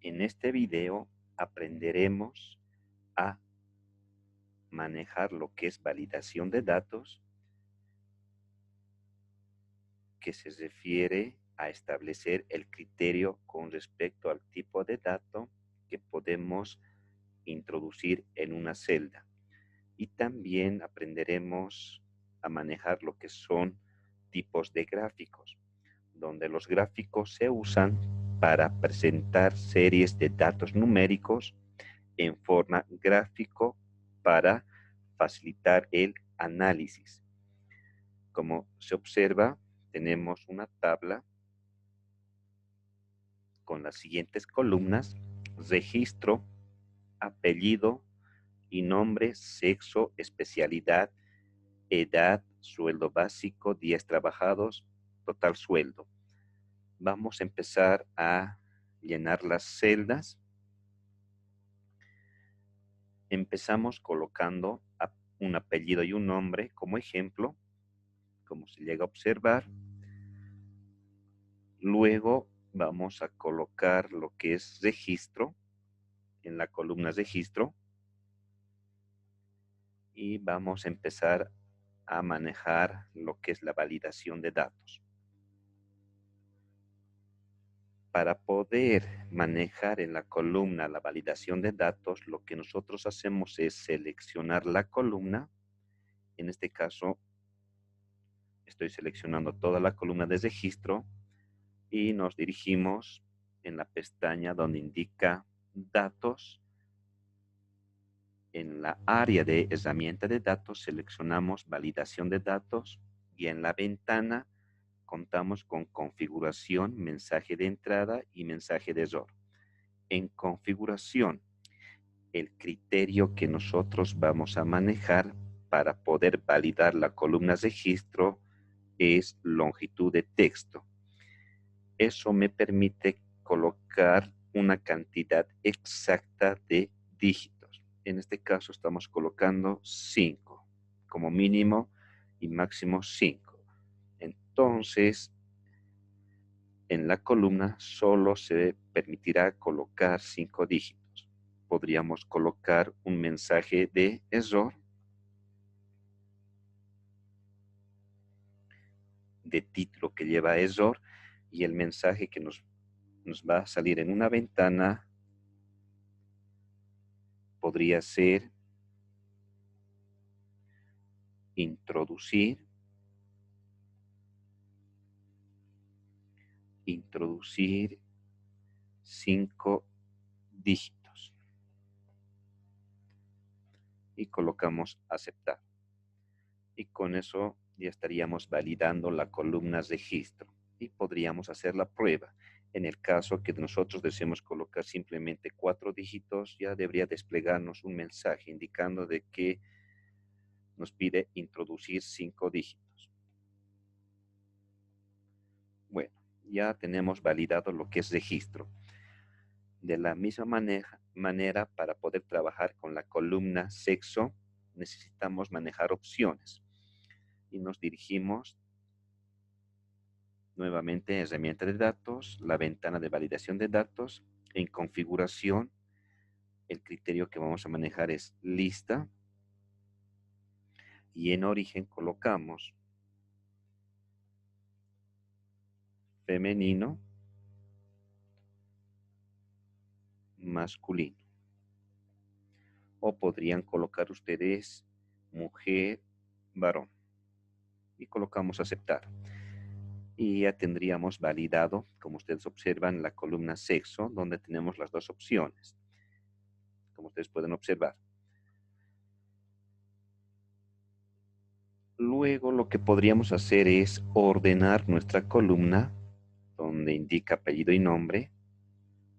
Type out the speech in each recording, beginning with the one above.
En este video aprenderemos a manejar lo que es validación de datos, que se refiere a establecer el criterio con respecto al tipo de dato que podemos introducir en una celda. Y también aprenderemos a manejar lo que son tipos de gráficos, donde los gráficos se usan para presentar series de datos numéricos en forma gráfico para facilitar el análisis. Como se observa, tenemos una tabla con las siguientes columnas: registro, apellido y nombre, sexo, especialidad, edad, sueldo básico, días trabajados, total sueldo. Vamos a empezar a llenar las celdas. Empezamos colocando un apellido y un nombre como ejemplo, como se llega a observar. Luego vamos a colocar lo que es registro en la columna registro y vamos a empezar a manejar lo que es la validación de datos. Para poder manejar en la columna la validación de datos, lo que nosotros hacemos es seleccionar la columna. En este caso, estoy seleccionando toda la columna de registro y nos dirigimos en la pestaña donde indica datos. En la área de herramienta de datos seleccionamos validación de datos y en la ventana contamos con configuración, mensaje de entrada y mensaje de error. En configuración, el criterio que nosotros vamos a manejar para poder validar la columna registro es longitud de texto. Eso me permite colocar una cantidad exacta de dígitos. En este caso estamos colocando 5 como mínimo y máximo 5. Entonces, en la columna solo se permitirá colocar 5 dígitos. Podríamos colocar un mensaje de error, de título que lleva error, y el mensaje que nos va a salir en una ventana podría ser introducir 5 dígitos y colocamos aceptar. Y con eso ya estaríamos validando la columna registro y podríamos hacer la prueba. En el caso que nosotros deseemos colocar simplemente 4 dígitos, ya debería desplegarnos un mensaje indicando de que nos pide introducir 5 dígitos. Bueno, ya tenemos validado lo que es registro. De la misma manera, para poder trabajar con la columna sexo, necesitamos manejar opciones. Y nos dirigimos nuevamente a herramienta de datos, la ventana de validación de datos. En configuración, el criterio que vamos a manejar es lista. Y en origen colocamos femenino, masculino. O podrían colocar ustedes mujer, varón. Y colocamos aceptar. Y ya tendríamos validado, como ustedes observan, la columna sexo, donde tenemos las dos opciones, como ustedes pueden observar. Luego lo que podríamos hacer es ordenar nuestra columna, donde indica apellido y nombre,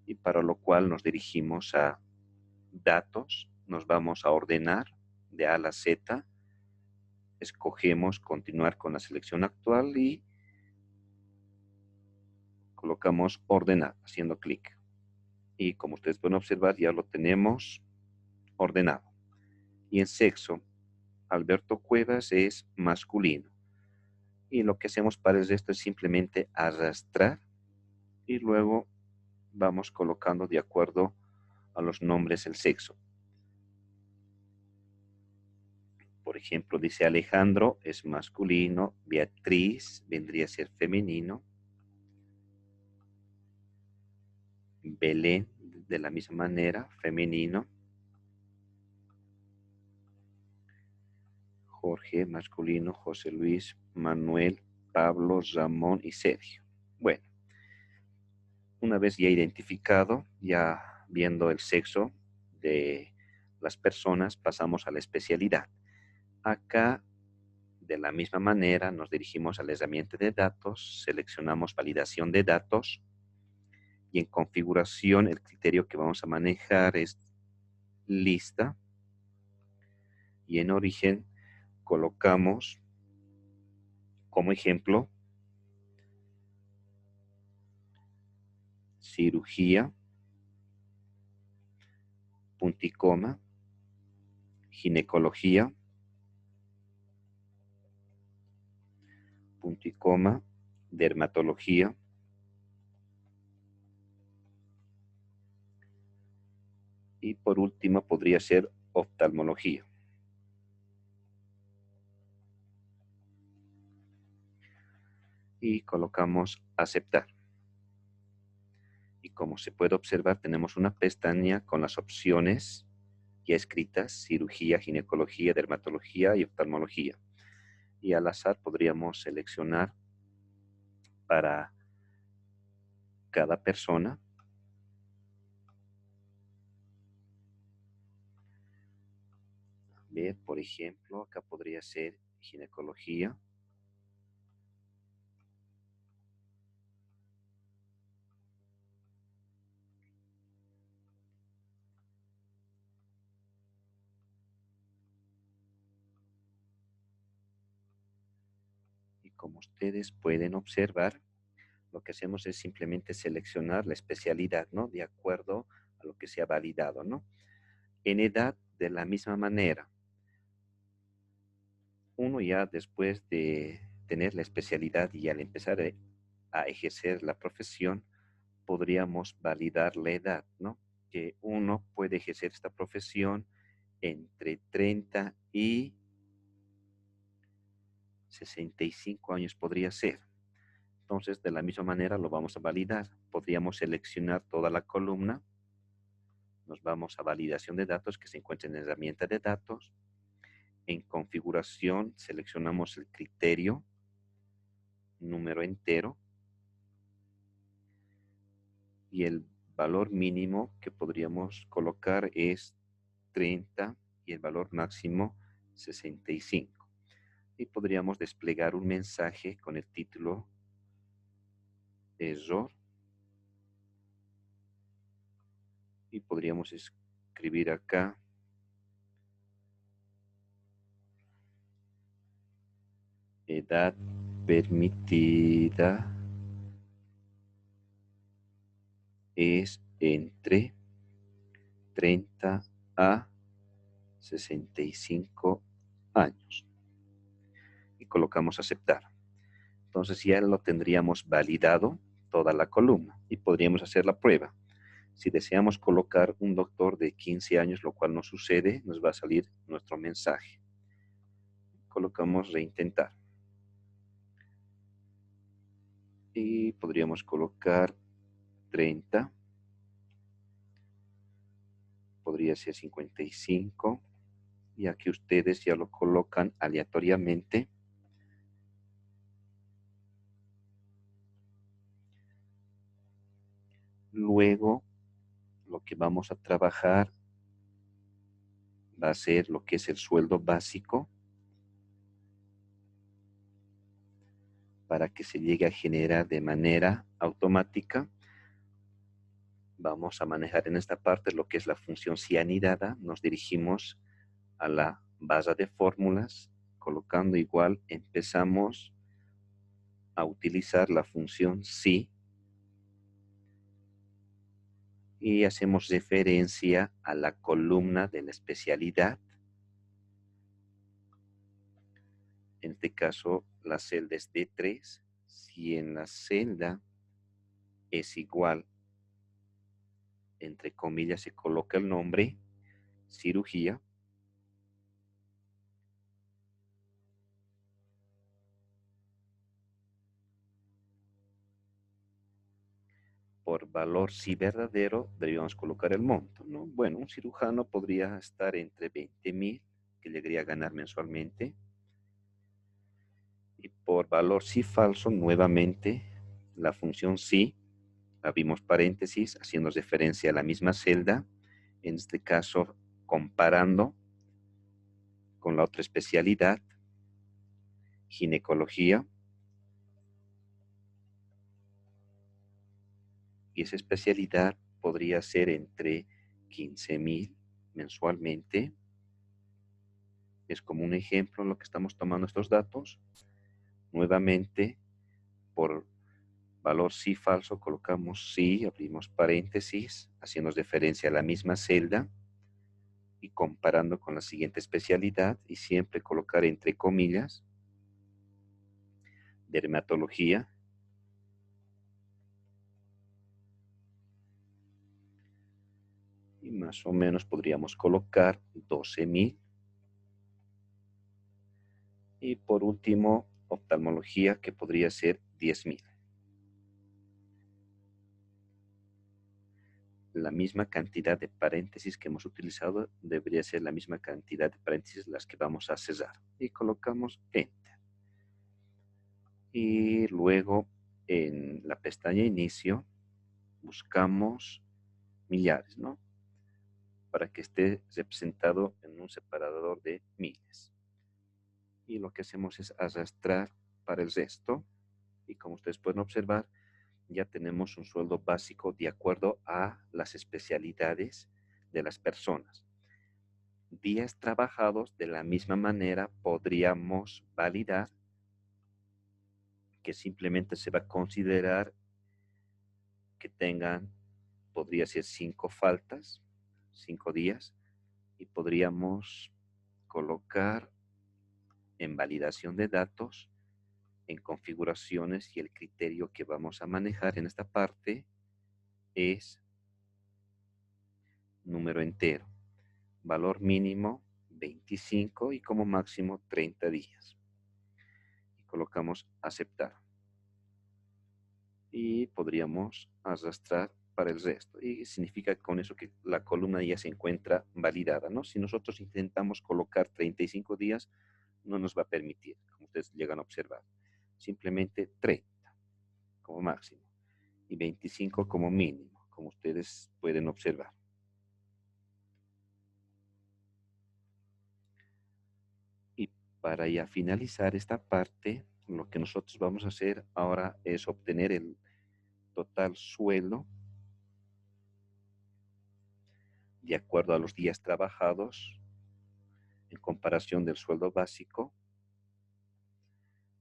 y para lo cual nos dirigimos a datos, nos vamos a ordenar de A a la Z, escogemos continuar con la selección actual y colocamos ordenar, haciendo clic. Y como ustedes pueden observar, ya lo tenemos ordenado. Y en sexo, Alberto Cuevas es masculino. Y lo que hacemos para esto es simplemente arrastrar y luego vamos colocando de acuerdo a los nombres el sexo. Por ejemplo, dice Alejandro es masculino, Beatriz vendría a ser femenino, Belén de la misma manera, femenino, Jorge masculino, José Luis, Manuel, Pablo, Ramón y Sergio. Bueno, una vez ya identificado, ya viendo el sexo de las personas, pasamos a la especialidad. Acá, de la misma manera, nos dirigimos a la herramienta de datos, seleccionamos validación de datos y en configuración el criterio que vamos a manejar es lista y en origen colocamos como ejemplo cirugía, punto y coma, ginecología, punto y coma, dermatología, y por último podría ser oftalmología. Y colocamos aceptar. Y como se puede observar, tenemos una pestaña con las opciones ya escritas: cirugía, ginecología, dermatología y oftalmología. Y al azar podríamos seleccionar para cada persona. Ver, por ejemplo, acá podría ser ginecología. Y como ustedes pueden observar, lo que hacemos es simplemente seleccionar la especialidad, ¿no? De acuerdo a lo que se ha validado, ¿no? En edad, de la misma manera. Uno ya después de tener la especialidad y al empezar a ejercer la profesión, podríamos validar la edad, ¿no? Que uno puede ejercer esta profesión entre 30 y 65 años podría ser. Entonces, de la misma manera lo vamos a validar. Podríamos seleccionar toda la columna. Nos vamos a validación de datos que se encuentra en herramienta de datos. En configuración seleccionamos el criterio, número entero, y el valor mínimo que podríamos colocar es 30 y el valor máximo 65. Y podríamos desplegar un mensaje con el título error y podríamos escribir acá edad permitida es entre 30 a 65 años. Y colocamos aceptar. Entonces ya lo tendríamos validado toda la columna y podríamos hacer la prueba. Si deseamos colocar un doctor de 15 años, lo cual no sucede, nos va a salir nuestro mensaje. Colocamos reintentar. Y podríamos colocar 30. Podría ser 55. Y aquí ustedes ya lo colocan aleatoriamente. Luego, lo que vamos a trabajar va a ser lo que es el sueldo básico para que se llegue a generar de manera automática. Vamos a manejar en esta parte lo que es la función si anidada. Nos dirigimos a la base de fórmulas, colocando igual, empezamos a utilizar la función si y hacemos referencia a la columna de la especialidad. En este caso, la celda es D3. Si en la celda es igual entre comillas se coloca el nombre, cirugía. Por valor sí verdadero, deberíamos colocar el monto, ¿no? Bueno, un cirujano podría estar entre 20.000, que llegaría a ganar mensualmente. Y por valor sí falso, nuevamente, la función sí, abrimos paréntesis, haciendo referencia a la misma celda, en este caso comparando con la otra especialidad, ginecología, y esa especialidad podría ser entre 15.000 mensualmente. Es como un ejemplo en lo que estamos tomando estos datos. Nuevamente, por valor sí falso, colocamos sí, abrimos paréntesis, haciendo referencia a la misma celda y comparando con la siguiente especialidad, y siempre colocar entre comillas, dermatología, y más o menos podríamos colocar 12.000. Y por último, oftalmología, que podría ser 10.000. La misma cantidad de paréntesis que hemos utilizado debería ser la misma cantidad de paréntesis las que vamos a cerrar. Y colocamos Enter. Y luego en la pestaña Inicio buscamos millares, ¿no? Para que esté representado en un separador de miles. Y lo que hacemos es arrastrar para el resto. Y como ustedes pueden observar, ya tenemos un sueldo básico de acuerdo a las especialidades de las personas. Días trabajados, de la misma manera podríamos validar que simplemente se va a considerar que tengan, podría ser 5 faltas, 5 días, y podríamos colocar en validación de datos, en configuraciones, y el criterio que vamos a manejar en esta parte es número entero, valor mínimo 25 y como máximo 30 días. Y colocamos aceptar. Y podríamos arrastrar para el resto. Y significa con eso que la columna ya se encuentra validada, ¿no? Si nosotros intentamos colocar 35 días, no nos va a permitir, como ustedes llegan a observar. Simplemente 30 como máximo y 25 como mínimo, como ustedes pueden observar. Y para ya finalizar esta parte, lo que nosotros vamos a hacer ahora es obtener el total sueldo de acuerdo a los días trabajados en comparación del sueldo básico.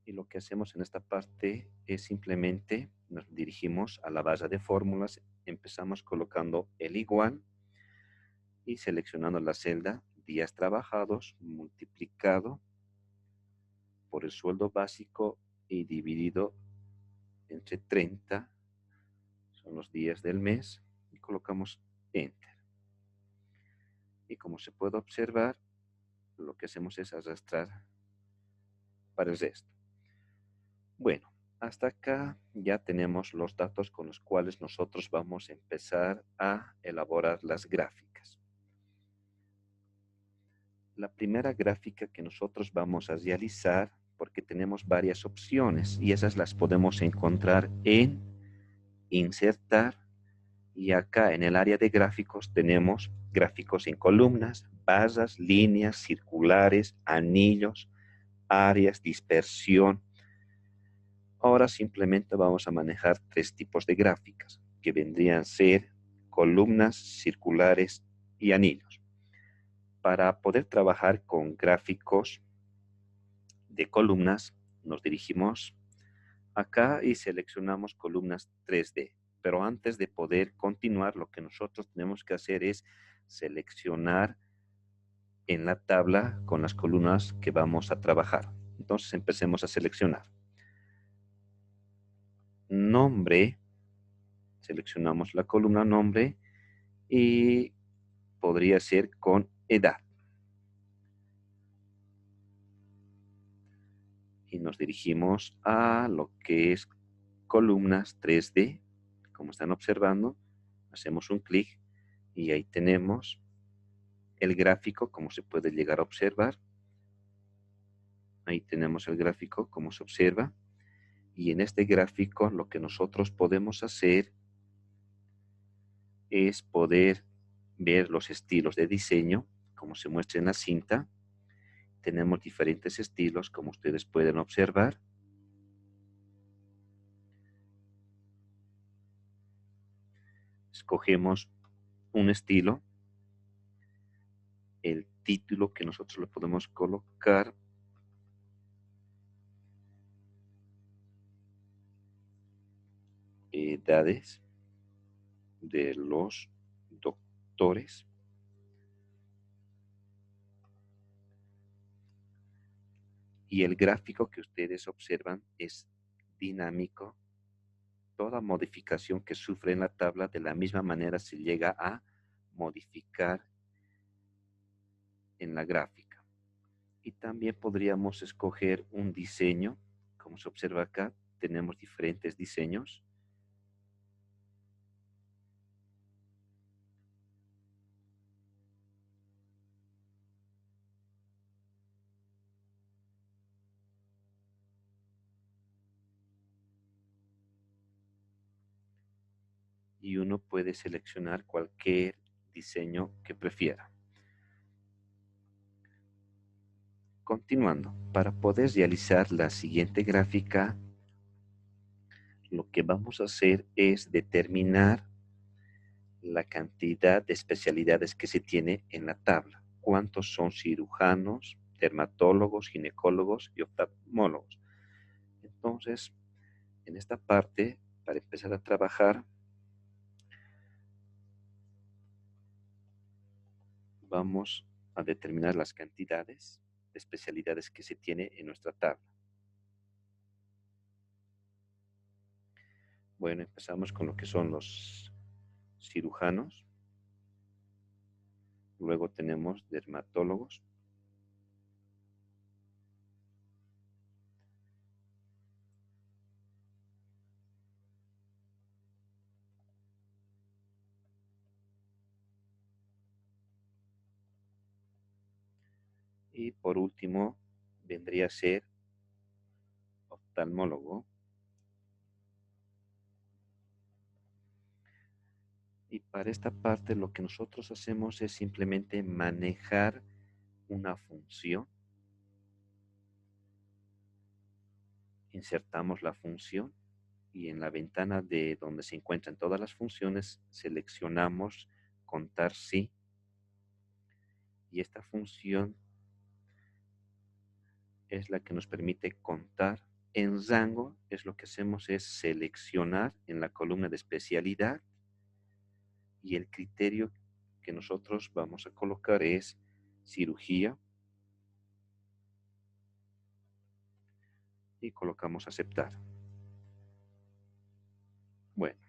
Y lo que hacemos en esta parte es simplemente nos dirigimos a la base de fórmulas, empezamos colocando el igual y seleccionando la celda días trabajados multiplicado por el sueldo básico y dividido entre 30, son los días del mes, y colocamos Enter. Y como se puede observar, lo que hacemos es arrastrar para el resto. Bueno, hasta acá ya tenemos los datos con los cuales nosotros vamos a empezar a elaborar las gráficas. La primera gráfica que nosotros vamos a realizar, porque tenemos varias opciones y esas las podemos encontrar en insertar, y acá en el área de gráficos tenemos gráficos en columnas, barras, líneas, circulares, anillos, áreas, dispersión. Ahora simplemente vamos a manejar 3 tipos de gráficas, que vendrían a ser columnas, circulares y anillos. Para poder trabajar con gráficos de columnas, nos dirigimos acá y seleccionamos columnas 3D. Pero antes de poder continuar, lo que nosotros tenemos que hacer es seleccionar en la tabla con las columnas que vamos a trabajar. Entonces empecemos a seleccionar. Nombre, seleccionamos la columna nombre y podría ser con edad. Y nos dirigimos a lo que es columnas 3D. Como están observando, hacemos un clic y ahí tenemos el gráfico, como se puede llegar a observar. Ahí tenemos el gráfico, como se observa. Y en este gráfico lo que nosotros podemos hacer es poder ver los estilos de diseño, como se muestra en la cinta. Tenemos diferentes estilos, como ustedes pueden observar. Escogemos un estilo, el título que nosotros le podemos colocar, edades de los doctores. Y el gráfico que ustedes observan es dinámico. Toda modificación que sufre en la tabla, de la misma manera se llega a modificar en la gráfica. Y también podríamos escoger un diseño. Como se observa acá, tenemos diferentes diseños. Y uno puede seleccionar cualquier diseño que prefiera. Continuando, para poder realizar la siguiente gráfica, lo que vamos a hacer es determinar la cantidad de especialidades que se tiene en la tabla. ¿Cuántos son cirujanos, dermatólogos, ginecólogos y oftalmólogos? Entonces, en esta parte, para empezar a trabajar, vamos a determinar las cantidades de especialidades que se tiene en nuestra tabla. Bueno, empezamos con lo que son los cirujanos. Luego tenemos dermatólogos. Y por último, vendría a ser oftalmólogo. Y para esta parte lo que nosotros hacemos es simplemente manejar una función. Insertamos la función y en la ventana de donde se encuentran todas las funciones seleccionamos contar sí. Y esta función es la que nos permite contar. En rango es lo que hacemos es seleccionar en la columna de especialidad y el criterio que nosotros vamos a colocar es cirugía y colocamos aceptar. Bueno,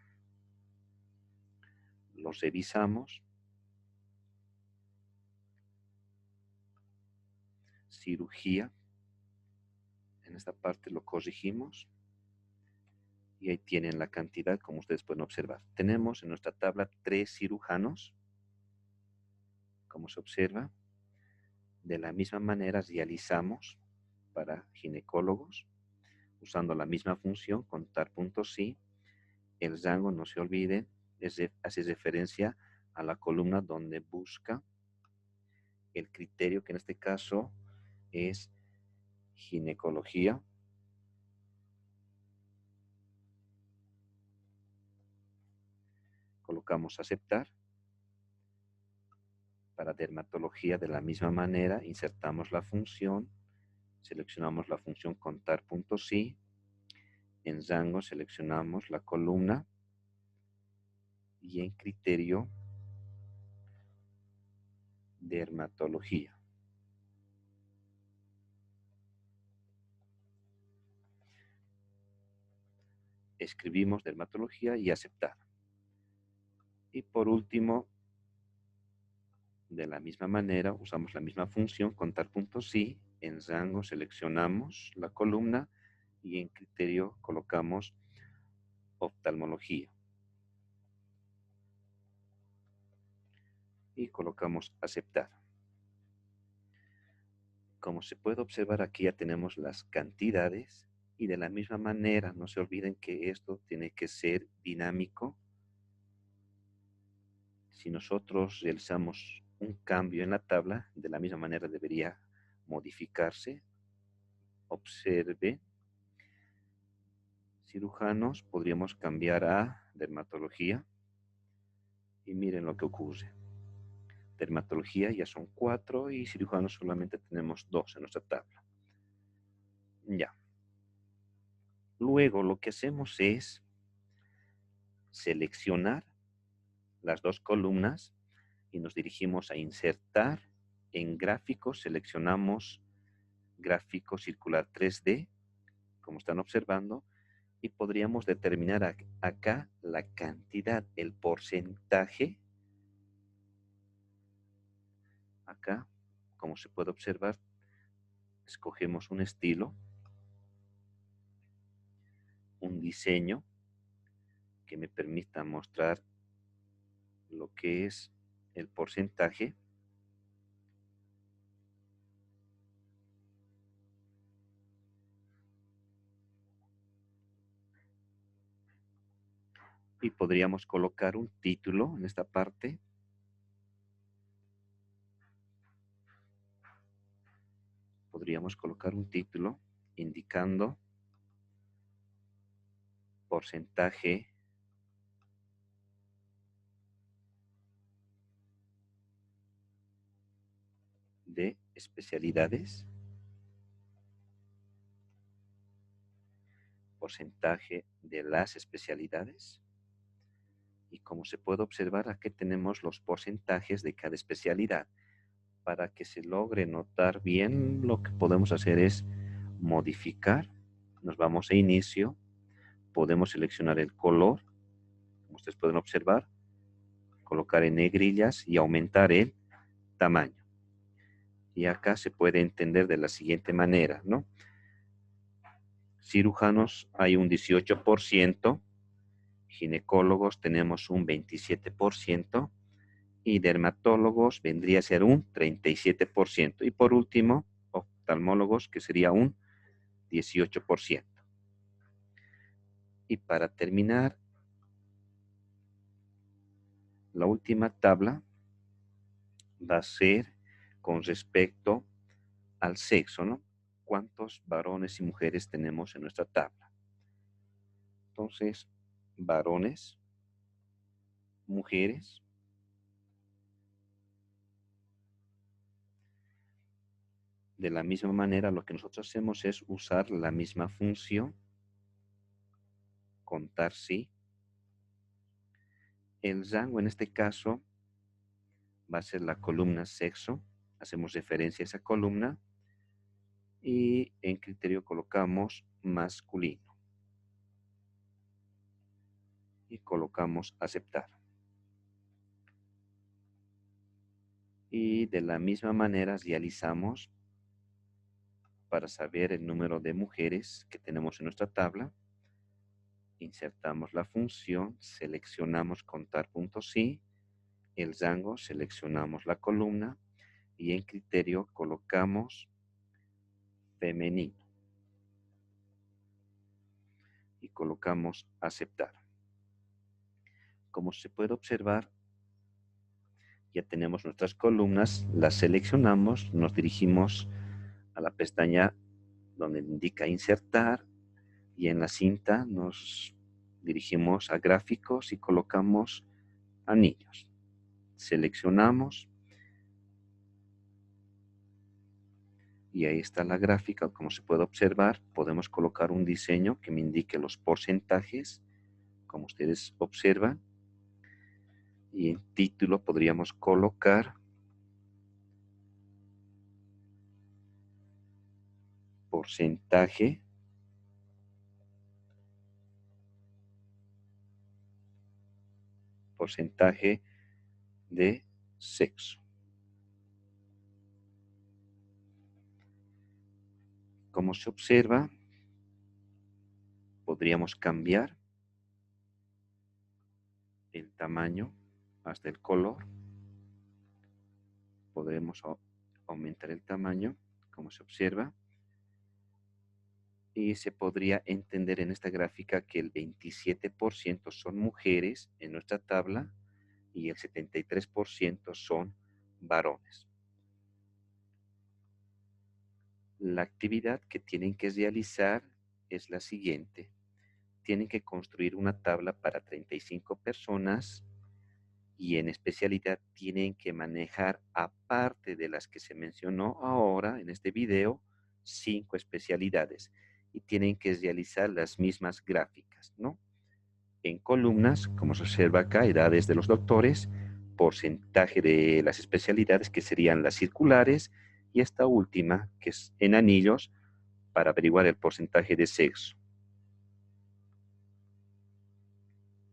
lo revisamos. Cirugía. En esta parte lo corregimos y ahí tienen la cantidad, como ustedes pueden observar. Tenemos en nuestra tabla 3 cirujanos, como se observa. De la misma manera realizamos para ginecólogos, usando la misma función, contar puntos sí. El rango, no se olviden, hace referencia a la columna donde busca el criterio, que en este caso es ginecología. Colocamos aceptar. Para dermatología, de la misma manera, insertamos la función, seleccionamos la función contar puntos sí. En rango seleccionamos la columna y en criterio dermatología. Escribimos dermatología y aceptar. Y por último, De la misma manera, usamos la misma función, contar puntos sí. En rango seleccionamos la columna y en criterio colocamos oftalmología. Y colocamos aceptar. Como se puede observar, aquí ya tenemos las cantidades y de la misma manera, no se olviden que esto tiene que ser dinámico. Si nosotros realizamos un cambio en la tabla, de la misma manera debería modificarse. Observe, cirujanos, podríamos cambiar a dermatología y miren lo que ocurre. Dermatología ya son 4 y cirujanos solamente tenemos 2 en nuestra tabla. Ya. Luego lo que hacemos es seleccionar las dos columnas y nos dirigimos a insertar en gráfico. Seleccionamos gráfico circular 3D, como están observando, y podríamos determinar acá la cantidad, el porcentaje. Acá, como se puede observar, escogemos un estilo, un diseño que me permita mostrar lo que es el porcentaje. Y podríamos colocar un título en esta parte. Podríamos colocar un título indicando porcentaje de especialidades, porcentaje de las especialidades. Y como se puede observar, aquí tenemos los porcentajes de cada especialidad. Para que se logre notar bien, lo que podemos hacer es modificar. Nos vamos a inicio, podemos seleccionar el color, como ustedes pueden observar, colocar en negrillas y aumentar el tamaño. Y acá se puede entender de la siguiente manera, ¿no? Cirujanos hay un 18%, ginecólogos tenemos un 27% y dermatólogos vendría a ser un 37%. Y por último, oftalmólogos, que sería un 18%. Y para terminar, la última tabla va a ser con respecto al sexo, ¿no? ¿Cuántos varones y mujeres tenemos en nuestra tabla? Entonces, varones, mujeres. De la misma manera, lo que nosotros hacemos es usar la misma función, contar sí. El rango en este caso va a ser la columna sexo. Hacemos referencia a esa columna y en criterio colocamos masculino. Y colocamos aceptar. Y de la misma manera realizamos para saber el número de mujeres que tenemos en nuestra tabla. Insertamos la función, seleccionamos contar puntos sí, el rango, seleccionamos la columna y en criterio colocamos femenino. Y colocamos aceptar. Como se puede observar, ya tenemos nuestras columnas, las seleccionamos, nos dirigimos a la pestaña donde indica insertar y en la cinta nos dirigimos a gráficos y colocamos anillos. Seleccionamos y ahí está la gráfica. Como se puede observar, podemos colocar un diseño que me indique los porcentajes, como ustedes observan. Y en título podríamos colocar porcentaje de sexo. Como se observa, podríamos cambiar el tamaño hasta el color. Podemos aumentar el tamaño, como se observa. Y se podría entender en esta gráfica que el 27% son mujeres en nuestra tabla y el 73% son varones. La actividad que tienen que realizar es la siguiente. Tienen que construir una tabla para 35 personas y en especialidad tienen que manejar, aparte de las que se mencionó ahora en este video, 5 especialidades y tienen que realizar las mismas gráficas, ¿no? En columnas, como se observa acá, edades de los doctores, porcentaje de las especialidades que serían las circulares y esta última, que es en anillos, para averiguar el porcentaje de sexo.